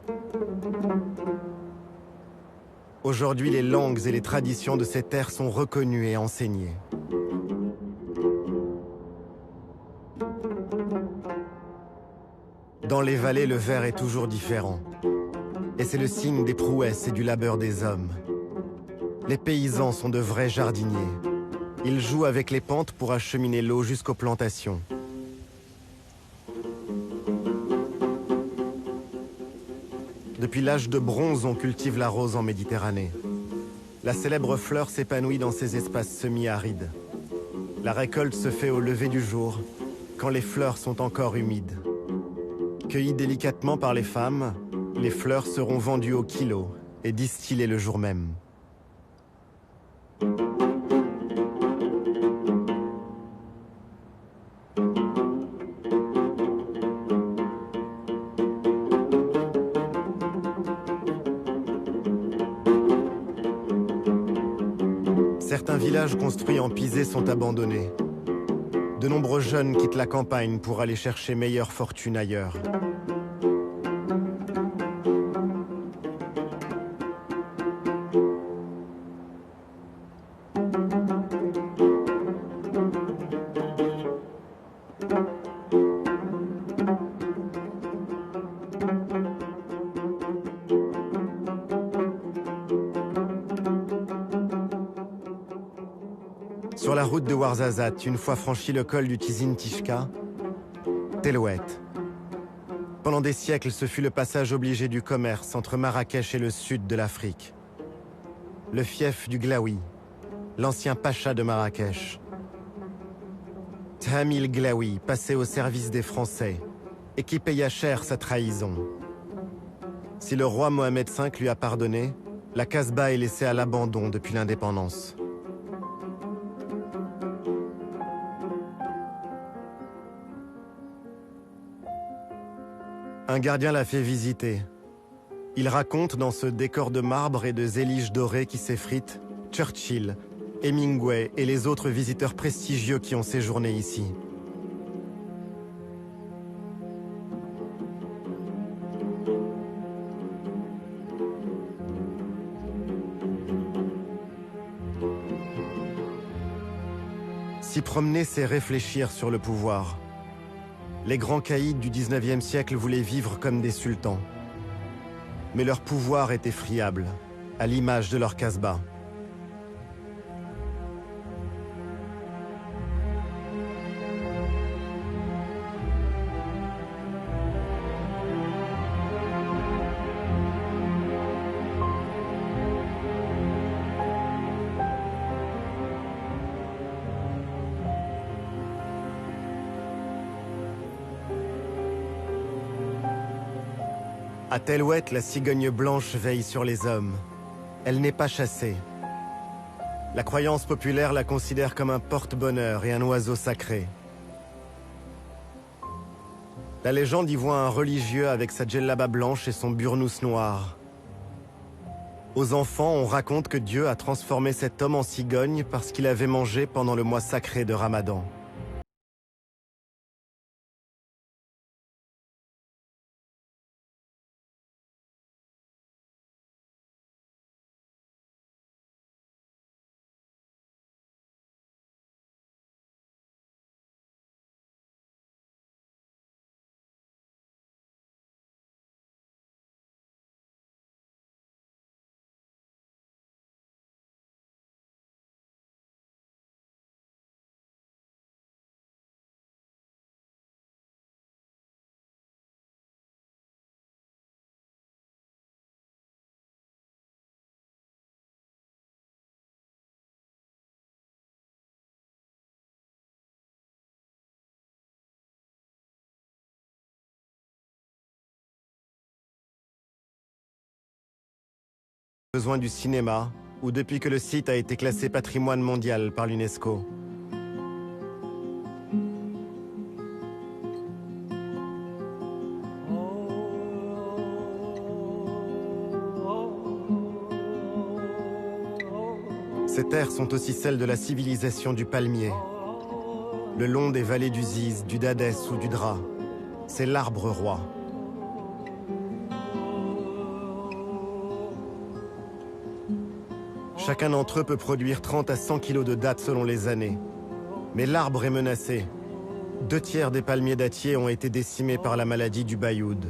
A: Aujourd'hui, les langues et les traditions de ces terres sont reconnues et enseignées. Dans les vallées, le verre est toujours différent. Et c'est le signe des prouesses et du labeur des hommes. Les paysans sont de vrais jardiniers. Ils jouent avec les pentes pour acheminer l'eau jusqu'aux plantations. Depuis l'âge de bronze, on cultive la rose en Méditerranée. La célèbre fleur s'épanouit dans ces espaces semi-arides. La récolte se fait au lever du jour, quand les fleurs sont encore humides. Cueillies délicatement par les femmes, les fleurs seront vendues au kilo et distillées le jour même. Certains villages construits en pisé sont abandonnés. De nombreux jeunes quittent la campagne pour aller chercher meilleure fortune ailleurs. Sur la route de Ouarzazate, une fois franchi le col du Tizi Tishka, Tellouet. Pendant des siècles, ce fut le passage obligé du commerce entre Marrakech et le sud de l'Afrique. Le fief du Glaoui, l'ancien pacha de Marrakech. Thamil Glaoui, passé au service des Français, et qui paya cher sa trahison. Si le roi Mohamed V lui a pardonné, la Casbah est laissée à l'abandon depuis l'indépendance. Un gardien l'a fait visiter. Il raconte dans ce décor de marbre et de zélige dorée qui s'effrite, Churchill, Hemingway et les autres visiteurs prestigieux qui ont séjourné ici. S'y promener, c'est réfléchir sur le pouvoir. Les grands caïds du 19e siècle voulaient vivre comme des sultans. Mais leur pouvoir était friable, à l'image de leur Casbah. À Tellouet, la cigogne blanche veille sur les hommes. Elle n'est pas chassée. La croyance populaire la considère comme un porte-bonheur et un oiseau sacré. La légende y voit un religieux avec sa djellaba blanche et son burnous noir. Aux enfants, on raconte que Dieu a transformé cet homme en cigogne parce qu'il avait mangé pendant le mois sacré de Ramadan. Besoin du cinéma, ou depuis que le site a été classé patrimoine mondial par l'UNESCO. Ces terres sont aussi celles de la civilisation du palmier. Le long des vallées du Ziz, du Dadès ou du Dra, c'est l'arbre roi. Chacun d'entre eux peut produire 30 à 100 kilos de dattes selon les années. Mais l'arbre est menacé. 2/3 des palmiers dattiers ont été décimés par la maladie du bayoud.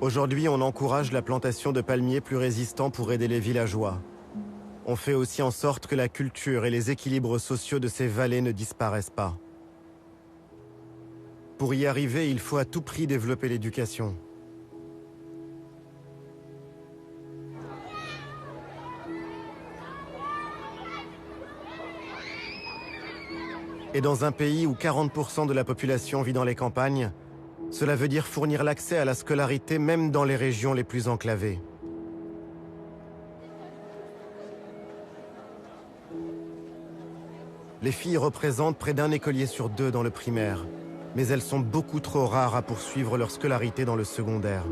A: Aujourd'hui, on encourage la plantation de palmiers plus résistants pour aider les villageois. On fait aussi en sorte que la culture et les équilibres sociaux de ces vallées ne disparaissent pas. Pour y arriver, il faut à tout prix développer l'éducation. Et dans un pays où 40% de la population vit dans les campagnes, cela veut dire fournir l'accès à la scolarité même dans les régions les plus enclavées. Les filles représentent près d'un écolier sur 2 dans le primaire, mais elles sont beaucoup trop rares à poursuivre leur scolarité dans le secondaire.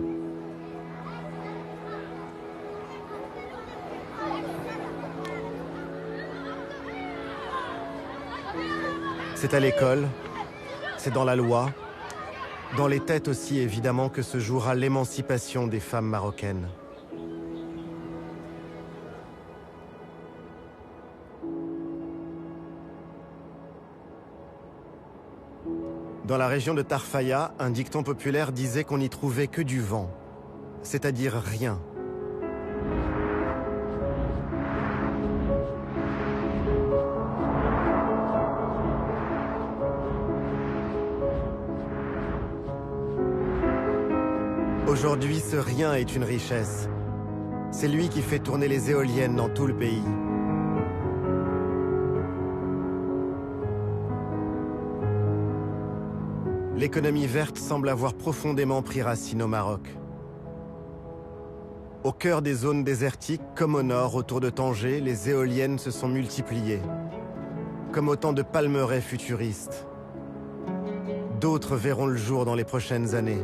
A: C'est à l'école, c'est dans la loi, dans les têtes aussi évidemment que se jouera l'émancipation des femmes marocaines. Dans la région de Tarfaya, un dicton populaire disait qu'on n'y trouvait que du vent, c'est-à-dire rien. Aujourd'hui, ce rien est une richesse. C'est lui qui fait tourner les éoliennes dans tout le pays. L'économie verte semble avoir profondément pris racine au Maroc. Au cœur des zones désertiques, comme au nord, autour de Tanger, les éoliennes se sont multipliées, comme autant de palmeraies futuristes. D'autres verront le jour dans les prochaines années.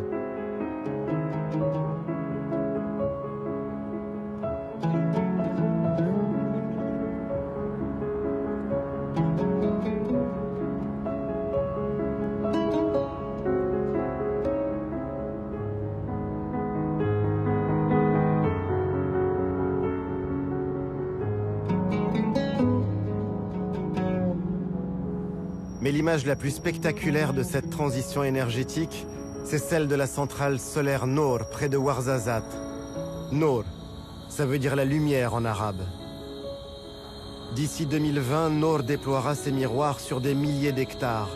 A: Mais l'image la plus spectaculaire de cette transition énergétique, c'est celle de la centrale solaire Noor, près de Ouarzazate. Noor, ça veut dire la lumière en arabe. D'ici 2020, Noor déploiera ses miroirs sur des milliers d'hectares,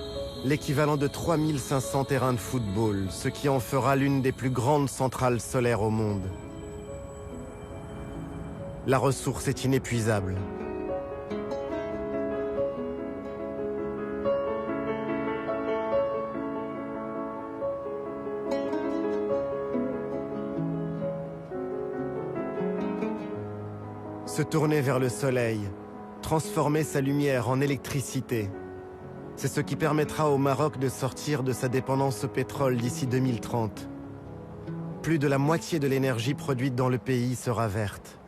A: l'équivalent de 3500 terrains de football, ce qui en fera l'une des plus grandes centrales solaires au monde. La ressource est inépuisable. Se tourner vers le soleil, transformer sa lumière en électricité. C'est ce qui permettra au Maroc de sortir de sa dépendance au pétrole d'ici 2030. Plus de la moitié de l'énergie produite dans le pays sera verte.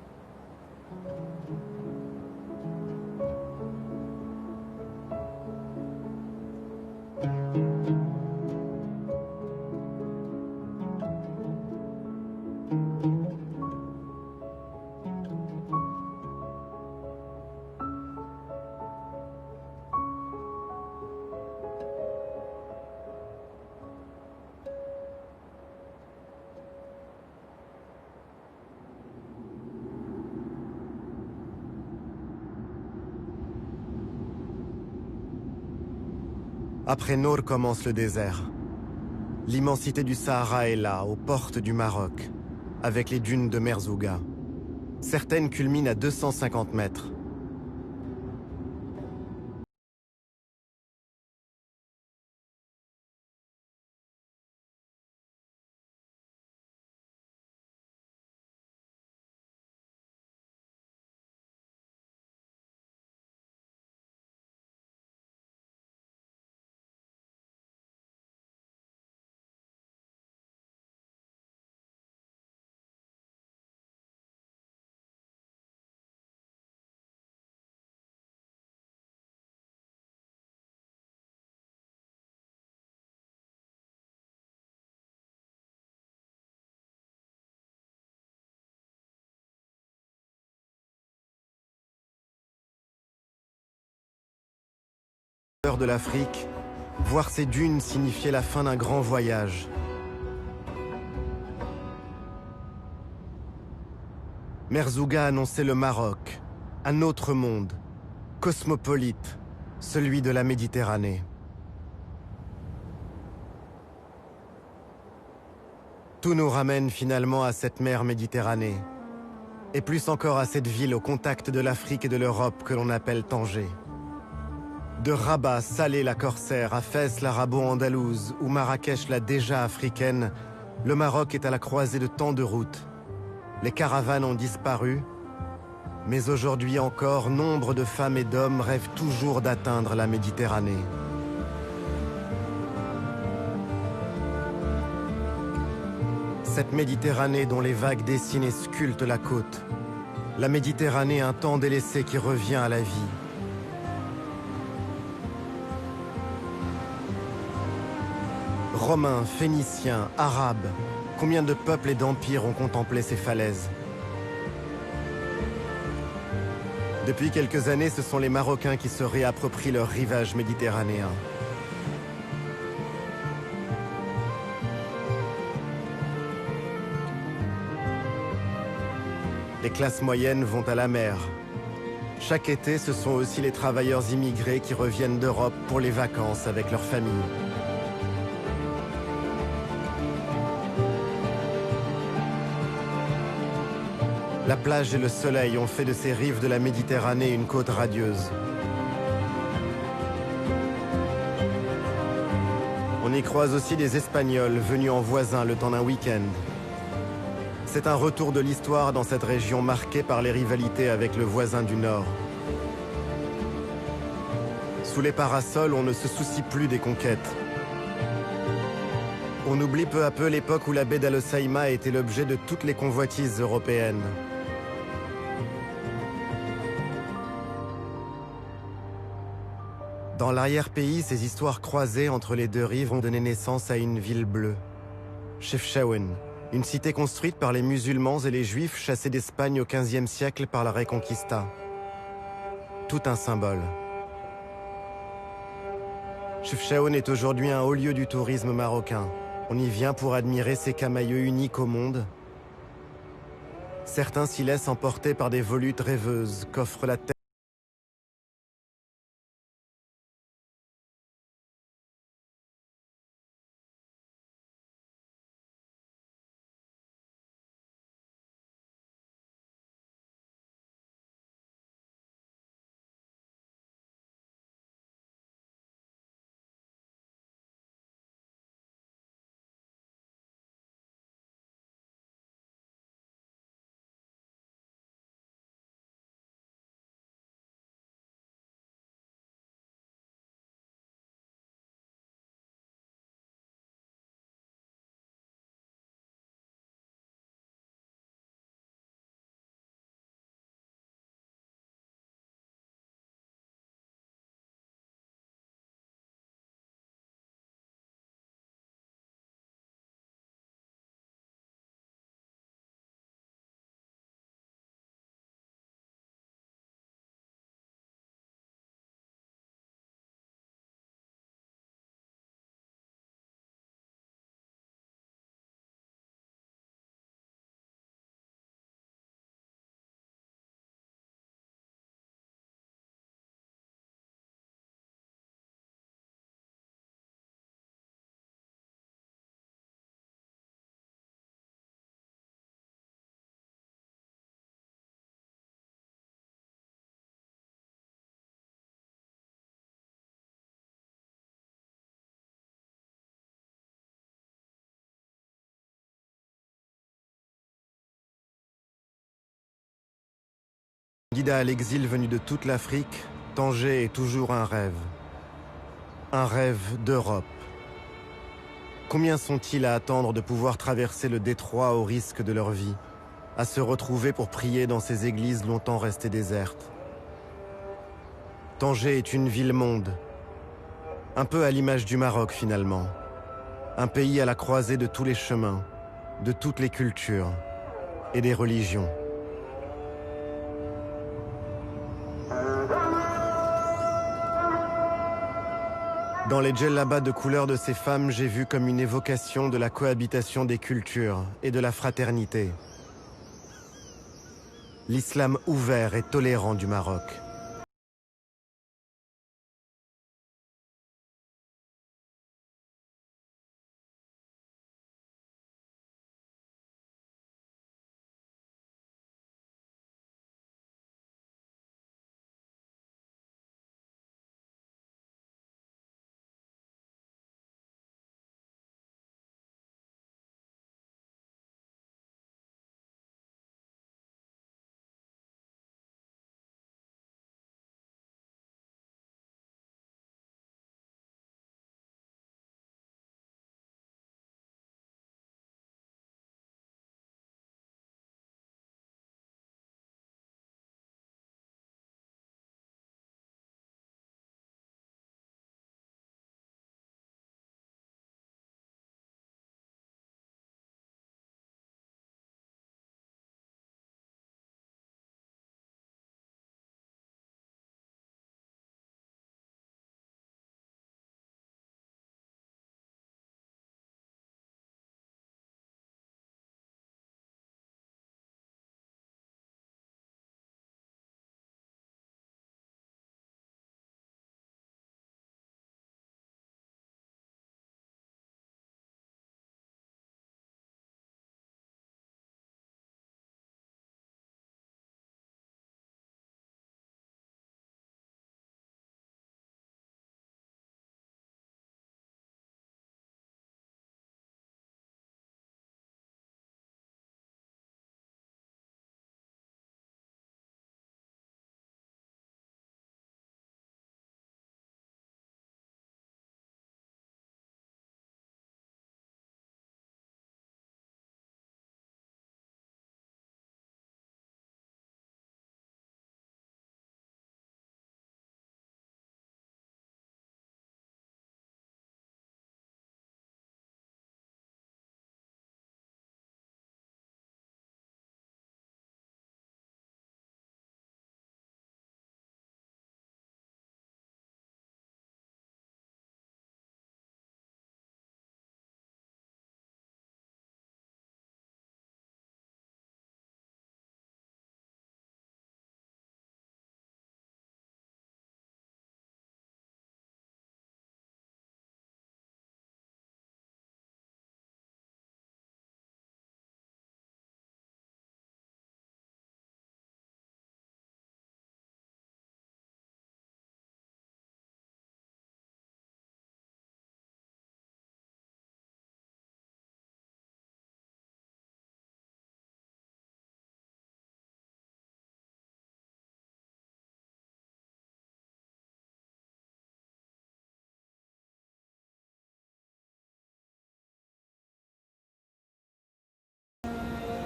A: Après Nour commence le désert. L'immensité du Sahara est là, aux portes du Maroc, avec les dunes de Merzouga. Certaines culminent à 250 mètres. De l'Afrique, voir ces dunes signifiait la fin d'un grand voyage. Merzouga annonçait le Maroc, un autre monde, cosmopolite, celui de la Méditerranée. Tout nous ramène finalement à cette mer Méditerranée, et plus encore à cette ville au contact de l'Afrique et de l'Europe que l'on appelle Tanger. De Rabat, Salé la Corsaire, à Fès l'arabo-andalouse ou Marrakech la déjà africaine, le Maroc est à la croisée de tant de routes. Les caravanes ont disparu, mais aujourd'hui encore, nombre de femmes et d'hommes rêvent toujours d'atteindre la Méditerranée. Cette Méditerranée dont les vagues dessinent et sculptent la côte. La Méditerranée, un temps délaissé qui revient à la vie. Romains, Phéniciens, Arabes, combien de peuples et d'empires ont contemplé ces falaises? Depuis quelques années, ce sont les Marocains qui se réapproprient leur rivage méditerranéen. Les classes moyennes vont à la mer. Chaque été, ce sont aussi les travailleurs immigrés qui reviennent d'Europe pour les vacances avec leurs familles. La plage et le soleil ont fait de ces rives de la Méditerranée une côte radieuse. On y croise aussi des Espagnols venus en voisin le temps d'un week-end. C'est un retour de l'histoire dans cette région marquée par les rivalités avec le voisin du Nord. Sous les parasols, on ne se soucie plus des conquêtes. On oublie peu à peu l'époque où la baie d'Al Hoceïma était l'objet de toutes les convoitises européennes. Dans l'arrière-pays, ces histoires croisées entre les deux rives ont donné naissance à une ville bleue, Chefchaouen, une cité construite par les musulmans et les juifs chassés d'Espagne au XVe siècle par la Reconquista. Tout un symbole. Chefchaouen est aujourd'hui un haut lieu du tourisme marocain. On y vient pour admirer ces camaïeux uniques au monde. Certains s'y laissent emporter par des volutes rêveuses qu'offre la terre. Guida à l'exil venu de toute l'Afrique, Tanger est toujours un rêve. Un rêve d'Europe. Combien sont-ils à attendre de pouvoir traverser le détroit au risque de leur vie, à se retrouver pour prier dans ces églises longtemps restées désertes? Tanger est une ville-monde, un peu à l'image du Maroc finalement. Un pays à la croisée de tous les chemins, de toutes les cultures et des religions. Dans les djellabas de couleur de ces femmes, j'ai vu comme une évocation de la cohabitation des cultures et de la fraternité. L'islam ouvert et tolérant du Maroc.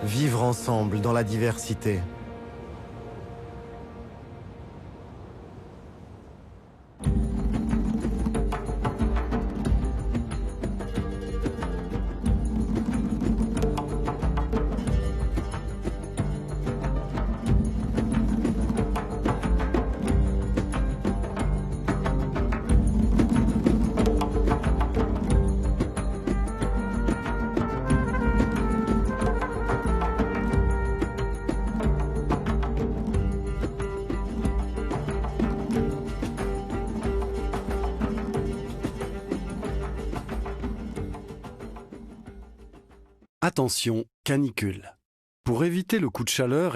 A: Vivre ensemble dans la diversité.
B: Attention, canicule. Pour éviter le coup de chaleur